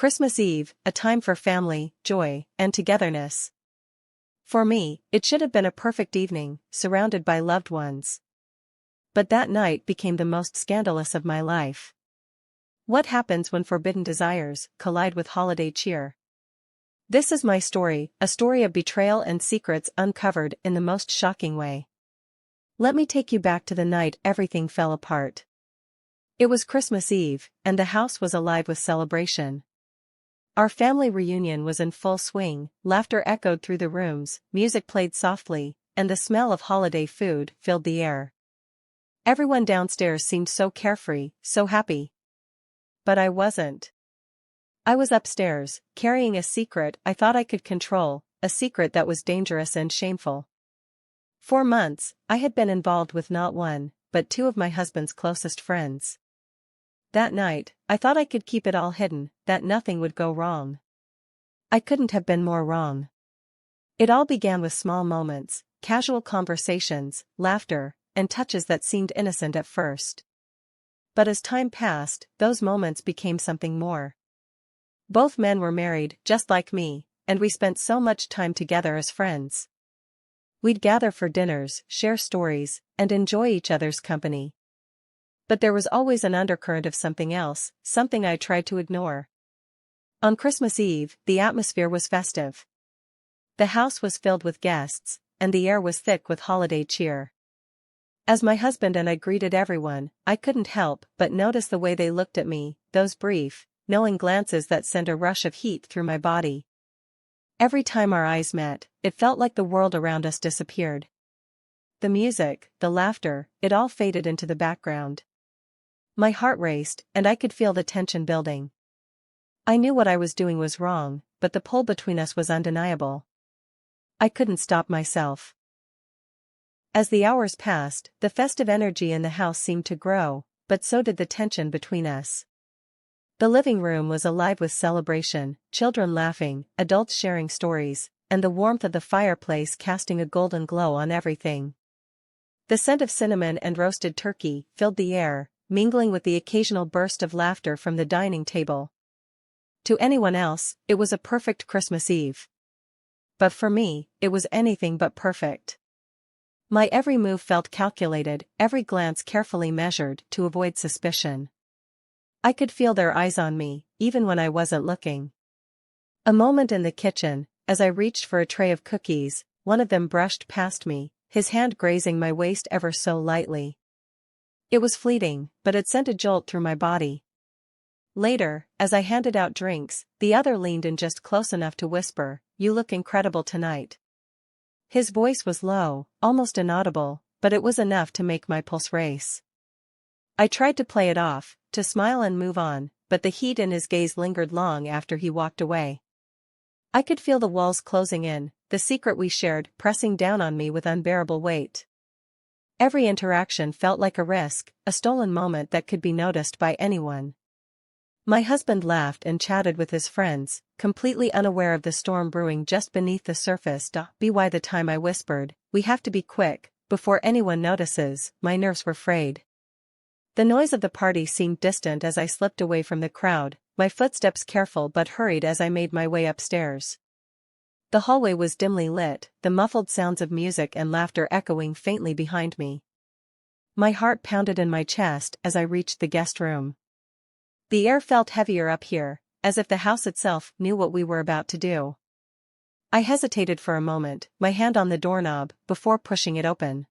Christmas Eve, a time for family, joy, and togetherness. For me, it should have been a perfect evening, surrounded by loved ones. But that night became the most scandalous of my life. What happens when forbidden desires collide with holiday cheer? This is my story, a story of betrayal and secrets uncovered in the most shocking way. Let me take you back to the night everything fell apart. It was Christmas Eve, and the house was alive with celebration. Our family reunion was in full swing, laughter echoed through the rooms, music played softly, and the smell of holiday food filled the air. Everyone downstairs seemed so carefree, so happy. But I wasn't. I was upstairs, carrying a secret I thought I could control, a secret that was dangerous and shameful. For months, I had been involved with not one, but two of my husband's closest friends. That night, I thought I could keep it all hidden, that nothing would go wrong. I couldn't have been more wrong. It all began with small moments, casual conversations, laughter, and touches that seemed innocent at first. But as time passed, those moments became something more. Both men were married, just like me, and we spent so much time together as friends. We'd gather for dinners, share stories, and enjoy each other's company. But there was always an undercurrent of something else, something I tried to ignore. On Christmas Eve, the atmosphere was festive. The house was filled with guests, and the air was thick with holiday cheer. As my husband and I greeted everyone, I couldn't help but notice the way they looked at me, those brief, knowing glances that sent a rush of heat through my body. Every time our eyes met, it felt like the world around us disappeared. The music, the laughter, it all faded into the background. My heart raced, and I could feel the tension building. I knew what I was doing was wrong, but the pull between us was undeniable. I couldn't stop myself. As the hours passed, the festive energy in the house seemed to grow, but so did the tension between us. The living room was alive with celebration, children laughing, adults sharing stories, and the warmth of the fireplace casting a golden glow on everything. The scent of cinnamon and roasted turkey filled the air, mingling with the occasional burst of laughter from the dining table. To anyone else, it was a perfect Christmas Eve. But for me, it was anything but perfect. My every move felt calculated, every glance carefully measured to avoid suspicion. I could feel their eyes on me, even when I wasn't looking. A moment in the kitchen, as I reached for a tray of cookies, one of them brushed past me, his hand grazing my waist ever so lightly. It was fleeting, but it sent a jolt through my body. Later, as I handed out drinks, the other leaned in just close enough to whisper, "You look incredible tonight." His voice was low, almost inaudible, but it was enough to make my pulse race. I tried to play it off, to smile and move on, but the heat in his gaze lingered long after he walked away. I could feel the walls closing in, the secret we shared pressing down on me with unbearable weight. Every interaction felt like a risk, a stolen moment that could be noticed by anyone. My husband laughed and chatted with his friends, completely unaware of the storm brewing just beneath the surface. By the time I whispered, "We have to be quick, before anyone notices," my nerves were frayed. The noise of the party seemed distant as I slipped away from the crowd, my footsteps careful but hurried as I made my way upstairs. The hallway was dimly lit, the muffled sounds of music and laughter echoing faintly behind me. My heart pounded in my chest as I reached the guest room. The air felt heavier up here, as if the house itself knew what we were about to do. I hesitated for a moment, my hand on the doorknob, before pushing it open.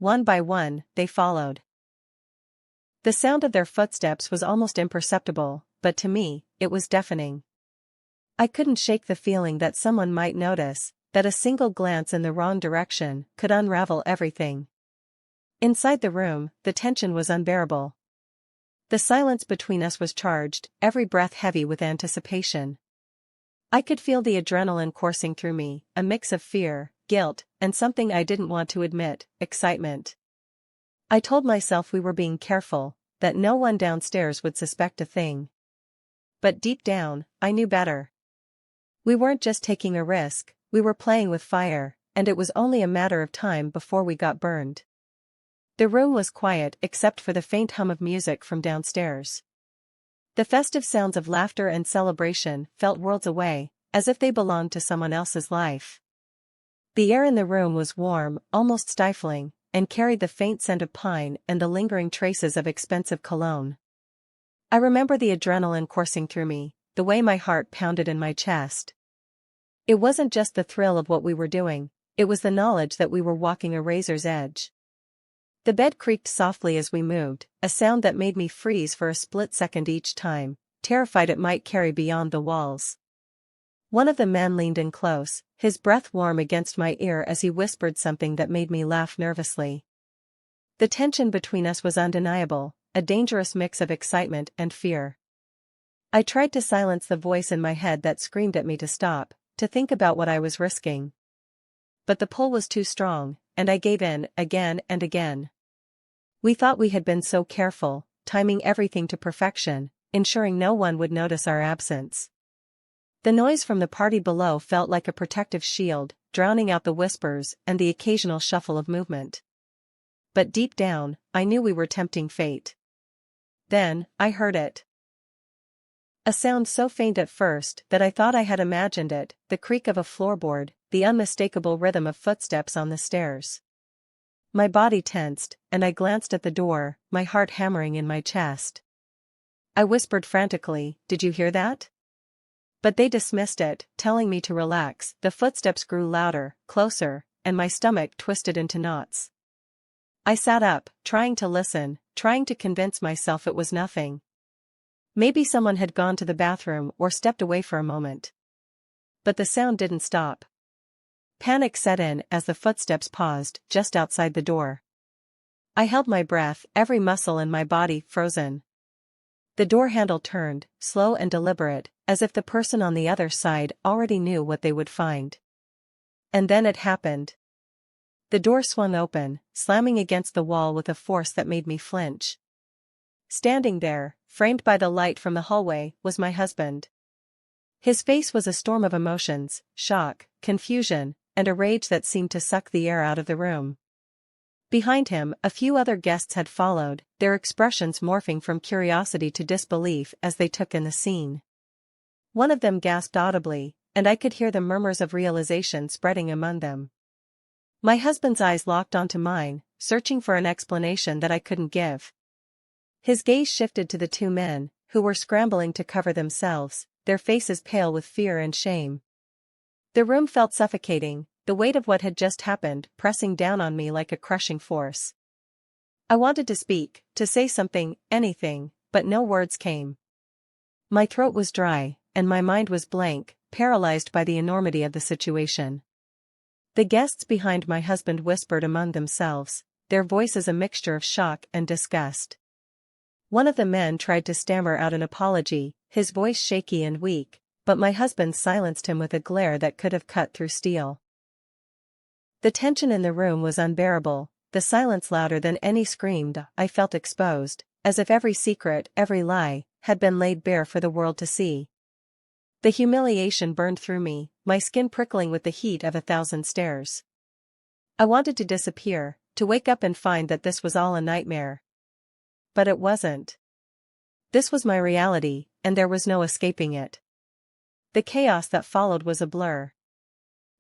One by one, they followed. The sound of their footsteps was almost imperceptible, but to me, it was deafening. I couldn't shake the feeling that someone might notice, that a single glance in the wrong direction could unravel everything. Inside the room, the tension was unbearable. The silence between us was charged, every breath heavy with anticipation. I could feel the adrenaline coursing through me, a mix of fear, guilt, and something I didn't want to admit, excitement. I told myself we were being careful, that no one downstairs would suspect a thing. But deep down, I knew better. We weren't just taking a risk, we were playing with fire, and it was only a matter of time before we got burned. The room was quiet except for the faint hum of music from downstairs. The festive sounds of laughter and celebration felt worlds away, as if they belonged to someone else's life. The air in the room was warm, almost stifling, and carried the faint scent of pine and the lingering traces of expensive cologne. I remember the adrenaline coursing through me, the way my heart pounded in my chest. It wasn't just the thrill of what we were doing, it was the knowledge that we were walking a razor's edge. The bed creaked softly as we moved, a sound that made me freeze for a split second each time, terrified it might carry beyond the walls. One of the men leaned in close, his breath warm against my ear as he whispered something that made me laugh nervously. The tension between us was undeniable, a dangerous mix of excitement and fear. I tried to silence the voice in my head that screamed at me to stop, to think about what I was risking. But the pull was too strong, and I gave in, again and again. We thought we had been so careful, timing everything to perfection, ensuring no one would notice our absence. The noise from the party below felt like a protective shield, drowning out the whispers and the occasional shuffle of movement. But deep down, I knew we were tempting fate. Then, I heard it. A sound so faint at first that I thought I had imagined it, the creak of a floorboard, the unmistakable rhythm of footsteps on the stairs. My body tensed, and I glanced at the door, my heart hammering in my chest. I whispered frantically, "Did you hear that?" But they dismissed it, telling me to relax. The footsteps grew louder, closer, and my stomach twisted into knots. I sat up, trying to listen, trying to convince myself it was nothing. Maybe someone had gone to the bathroom or stepped away for a moment. But the sound didn't stop. Panic set in as the footsteps paused just outside the door. I held my breath, every muscle in my body frozen. The door handle turned, slow and deliberate, as if the person on the other side already knew what they would find. And then it happened. The door swung open, slamming against the wall with a force that made me flinch. Standing there, framed by the light from the hallway, was my husband. His face was a storm of emotions, shock, confusion, and a rage that seemed to suck the air out of the room. Behind him, a few other guests had followed, their expressions morphing from curiosity to disbelief as they took in the scene. One of them gasped audibly, and I could hear the murmurs of realization spreading among them. My husband's eyes locked onto mine, searching for an explanation that I couldn't give. His gaze shifted to the two men, who were scrambling to cover themselves, their faces pale with fear and shame. The room felt suffocating, the weight of what had just happened pressing down on me like a crushing force. I wanted to speak, to say something, anything, but no words came. My throat was dry, and my mind was blank, paralyzed by the enormity of the situation. The guests behind my husband whispered among themselves, their voices a mixture of shock and disgust. One of the men tried to stammer out an apology, his voice shaky and weak, but my husband silenced him with a glare that could have cut through steel. The tension in the room was unbearable, the silence louder than any scream. I felt exposed, as if every secret, every lie, had been laid bare for the world to see. The humiliation burned through me, my skin prickling with the heat of 1,000 stares. I wanted to disappear, to wake up and find that this was all a nightmare. But it wasn't. This was my reality, and there was no escaping it. The chaos that followed was a blur.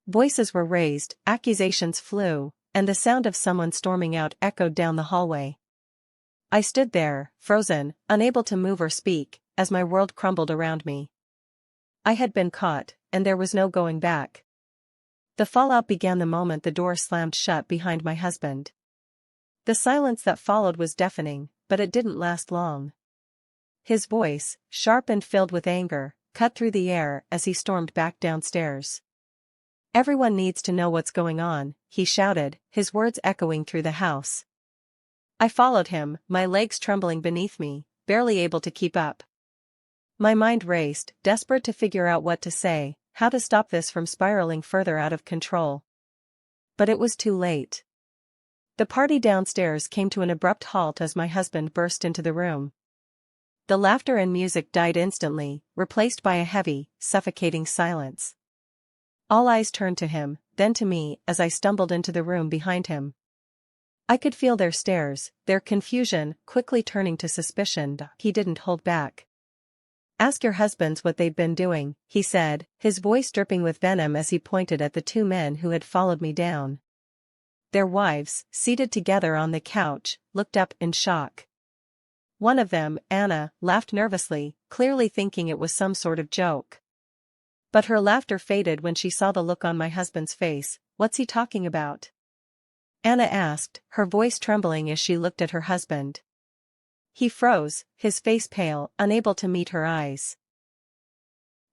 Voices were raised, accusations flew, and the sound of someone storming out echoed down the hallway. I stood there, frozen, unable to move or speak, as my world crumbled around me. I had been caught, and there was no going back. The fallout began the moment the door slammed shut behind my husband. The silence that followed was deafening, but it didn't last long. His voice, sharp and filled with anger, cut through the air as he stormed back downstairs. "Everyone needs to know what's going on," he shouted, his words echoing through the house. I followed him, my legs trembling beneath me, barely able to keep up. My mind raced, desperate to figure out what to say, how to stop this from spiraling further out of control. But it was too late. The party downstairs came to an abrupt halt as my husband burst into the room. The laughter and music died instantly, replaced by a heavy, suffocating silence. All eyes turned to him, then to me as I stumbled into the room behind him. I could feel their stares, their confusion quickly turning to suspicion. He didn't hold back. Ask your husbands what they've been doing, he said, his voice dripping with venom as he pointed at the two men who had followed me down. Their wives, seated together on the couch, looked up in shock. One of them, Anna, laughed nervously, clearly thinking it was some sort of joke. But her laughter faded when she saw the look on my husband's face. What's he talking about? Anna asked, her voice trembling as she looked at her husband. He froze, his face pale, unable to meet her eyes.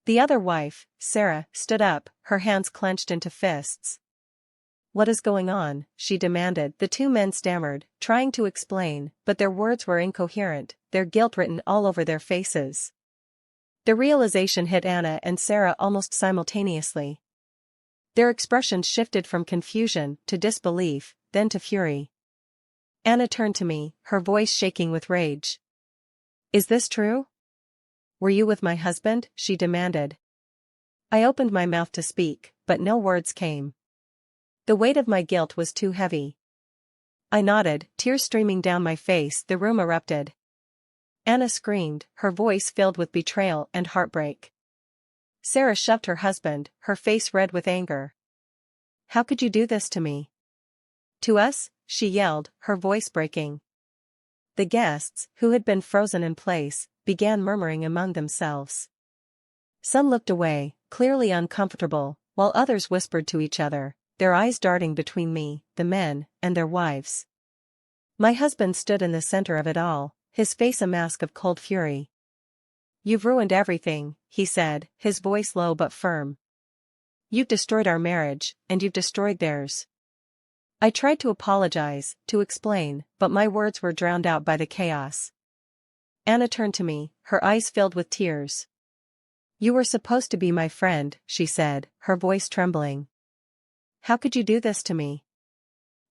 The other wife, Sarah, stood up, her hands clenched into fists. What is going on? She demanded. The two men stammered, trying to explain, but their words were incoherent, their guilt written all over their faces. The realization hit Anna and Sarah almost simultaneously. Their expressions shifted from confusion to disbelief, then to fury. Anna turned to me, her voice shaking with rage. Is this true? Were you with my husband? She demanded. I opened my mouth to speak, but no words came. The weight of my guilt was too heavy. I nodded, tears streaming down my face. The room erupted. Anna screamed, her voice filled with betrayal and heartbreak. Sarah shoved her husband, her face red with anger. How could you do this to me? To us? She yelled, her voice breaking. The guests, who had been frozen in place, began murmuring among themselves. Some looked away, clearly uncomfortable, while others whispered to each other, their eyes darting between me, the men, and their wives. My husband stood in the center of it all, his face a mask of cold fury. You've ruined everything, he said, his voice low but firm. You've destroyed our marriage, and you've destroyed theirs. I tried to apologize, to explain, but my words were drowned out by the chaos. Anna turned to me, her eyes filled with tears. You were supposed to be my friend, she said, her voice trembling. How could you do this to me?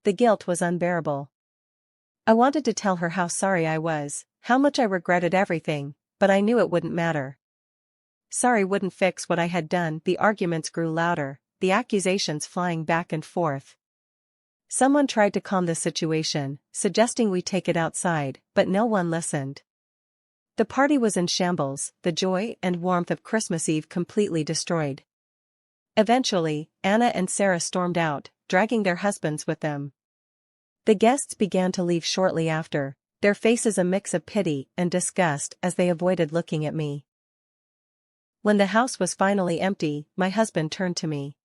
The guilt was unbearable. I wanted to tell her how sorry I was, how much I regretted everything, but I knew it wouldn't matter. Sorry wouldn't fix what I had done. The arguments grew louder, the accusations flying back and forth. Someone tried to calm the situation, suggesting we take it outside, but no one listened. The party was in shambles, the joy and warmth of Christmas Eve completely destroyed. Eventually, Anna and Sarah stormed out, dragging their husbands with them. The guests began to leave shortly after, their faces a mix of pity and disgust as they avoided looking at me. When the house was finally empty, my husband turned to me.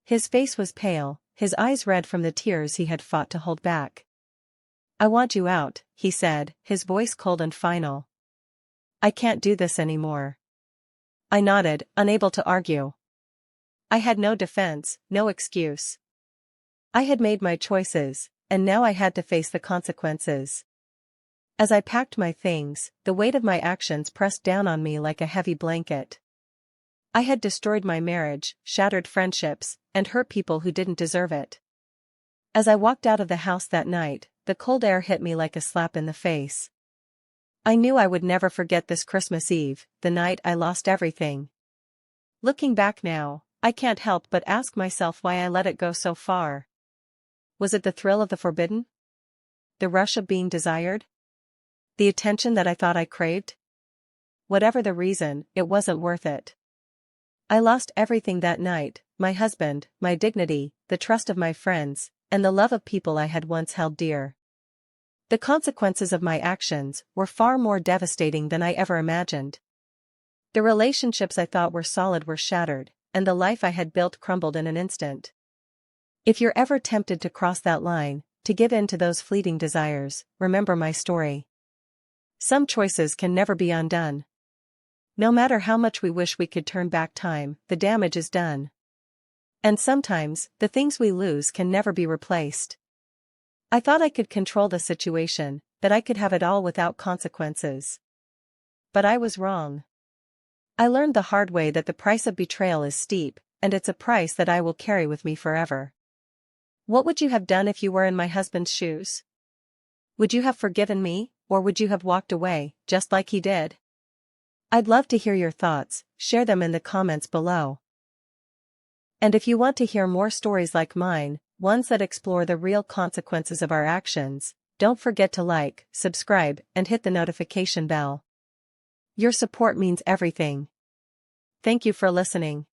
His face was pale, his eyes red from the tears he had fought to hold back. I want you out, he said, his voice cold and final. I can't do this anymore. I nodded, unable to argue. I had no defense, no excuse. I had made my choices, and now I had to face the consequences. As I packed my things, the weight of my actions pressed down on me like a heavy blanket. I had destroyed my marriage, shattered friendships, and hurt people who didn't deserve it. As I walked out of the house that night, the cold air hit me like a slap in the face. I knew I would never forget this Christmas Eve, the night I lost everything. Looking back now, I can't help but ask myself why I let it go so far. Was it the thrill of the forbidden? The rush of being desired? The attention that I thought I craved? Whatever the reason, it wasn't worth it. I lost everything that night, my husband, my dignity, the trust of my friends, and the love of people I had once held dear. The consequences of my actions were far more devastating than I ever imagined. The relationships I thought were solid were shattered, and the life I had built crumbled in an instant. If you're ever tempted to cross that line, to give in to those fleeting desires, remember my story. Some choices can never be undone. No matter how much we wish we could turn back time, the damage is done. And sometimes, the things we lose can never be replaced. I thought I could control the situation, that I could have it all without consequences. But I was wrong. I learned the hard way that the price of betrayal is steep, and it's a price that I will carry with me forever. What would you have done if you were in my husband's shoes? Would you have forgiven me, or would you have walked away, just like he did? I'd love to hear your thoughts, share them in the comments below. And if you want to hear more stories like mine, ones that explore the real consequences of our actions, don't forget to like, subscribe, and hit the notification bell. Your support means everything. Thank you for listening.